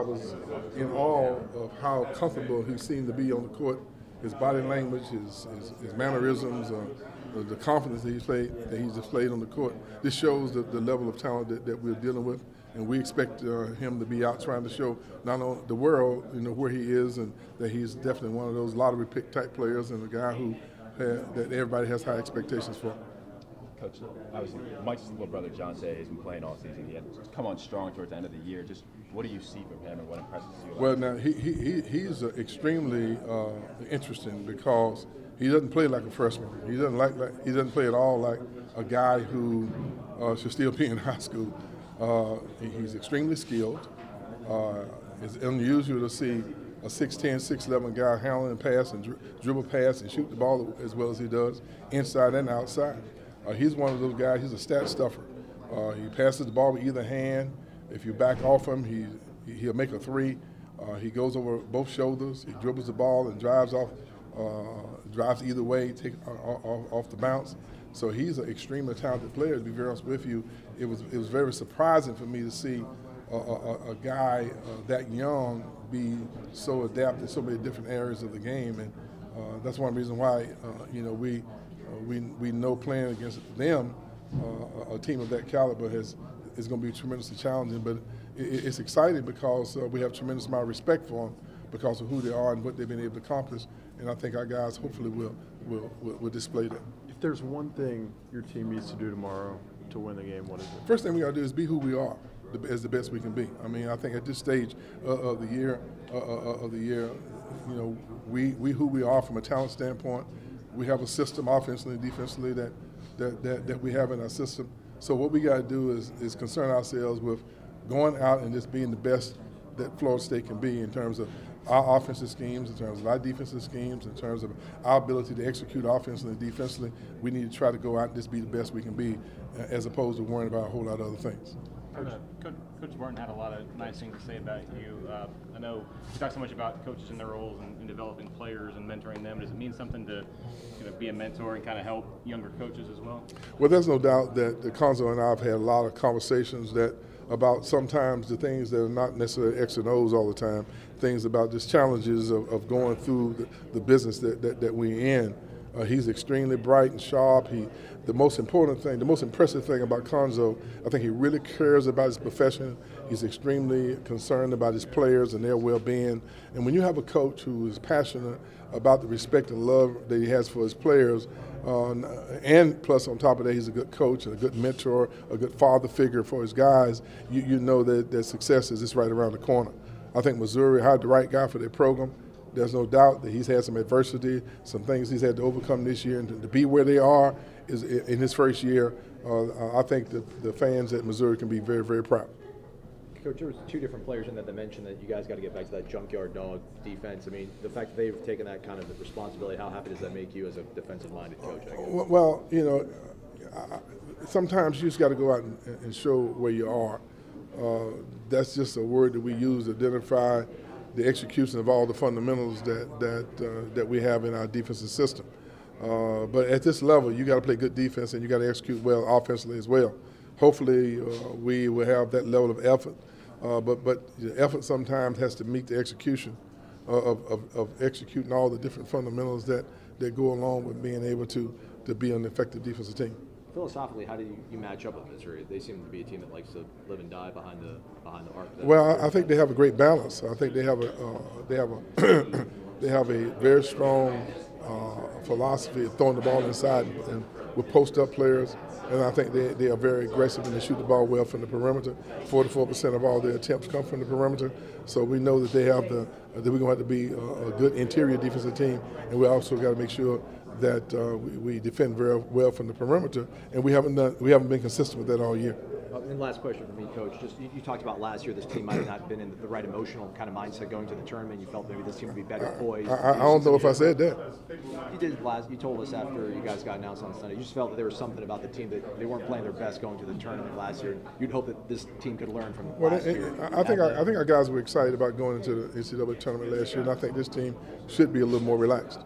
was in awe of how comfortable he seemed to be on the court. His body language, his mannerisms, the confidence that he's displayed on the court. This shows the level of talent that we're dealing with, and we expect him to be out trying to show not only the world, where he is, and that he's definitely one of those lottery pick type players and a guy that everybody has high expectations for. Coach, obviously, Mike's little brother John said he's been playing all season. He had come on strong towards the end of the year. Just what do you see from him, and what impresses you? Well, now he's extremely interesting because he doesn't play like a freshman. He doesn't play at all like a guy who should still be in high school. He's extremely skilled. It's unusual to see a 6'10", 6'11" guy handling pass and dribble pass and shoot the ball as well as he does, inside and outside. He's one of those guys, he's a stat stuffer. He passes the ball with either hand. If you back off him, he'll make a three. He goes over both shoulders. He dribbles the ball and drives either way, off the bounce. So he's an extremely talented player. To be very honest with you, it was very surprising for me to see a guy that young be so adept in so many different areas of the game, and that's one reason why we know playing against them, a team of that caliber is going to be tremendously challenging. But it's exciting because we have tremendous amount of respect for them because of who they are and what they've been able to accomplish. And I think our guys hopefully will display that. If there's one thing your team needs to do tomorrow to win the game, what is it? First thing we got to do is be who we are, as the best we can be. I mean, I think at this stage of the year, we who we are from a talent standpoint. We have a system offensively and defensively that we have in our system. So what we got to do is concern ourselves with going out and just being the best that Florida State can be in terms of our offensive schemes, in terms of our defensive schemes, in terms of our ability to execute offensively and defensively. We need to try to go out and just be the best we can be, as opposed to worrying about a whole lot of other things. Coach Warchant had a lot of nice things to say about you. I know you talk so much about coaches and their roles and developing players and mentoring them. Does it mean something to be a mentor and kind of help younger coaches as well? Well, there's no doubt that Conzo and I have had a lot of conversations about sometimes the things that are not necessarily X and O's all the time, things about just challenges of going through the business that we're in. He's extremely bright and sharp. The most important thing, the most impressive thing about Conzo, I think he really cares about his profession. He's extremely concerned about his players and their well-being. And when you have a coach who is passionate about the respect and love that he has for his players, and plus on top of that, he's a good coach and a good mentor, a good father figure for his guys, you know that their success is just right around the corner. I think Missouri hired the right guy for their program. There's no doubt that he's had some adversity, some things he's had to overcome this year, and to be where they are is in his first year. I think that the fans at Missouri can be very, very proud. Coach, there was two different players in that dimension that you guys got to get back to that junkyard dog defense. I mean, the fact that they've taken that kind of responsibility, how happy does that make you as a defensive-minded coach, I guess? Well, sometimes you just got to go out and show where you are. That's just a word that we use to identify the execution of all the fundamentals that we have in our defensive system. But at this level, you got to play good defense and you got to execute well offensively as well. Hopefully, we will have that level of effort. But the effort sometimes has to meet the execution of executing all the different fundamentals that go along with being able to be an effective defensive team. Philosophically, how do you match up with Missouri? They seem to be a team that likes to live and die behind the arc. Well, I think they have a great balance. I think they have a very strong philosophy of throwing the ball inside and with post-up players, and I think they are very aggressive and they shoot the ball well from the perimeter. 44% of all their attempts come from the perimeter, so we know that that we're going to have to be a good interior defensive team, and we also got to make sure that we defend very well from the perimeter, and we haven't been consistent with that all year. And last question for me, Coach. Just you talked about last year, this team might have not been in the right emotional kind of mindset going to the tournament. You felt maybe this team would be better poised. I don't know if I said that. You did You told us after you guys got announced on Sunday. You just felt that there was something about the team that they weren't playing their best going to the tournament last year. You'd hope that this team could learn from last year. I think our guys were excited about going into the NCAA tournament last year, and I think this team should be a little more relaxed.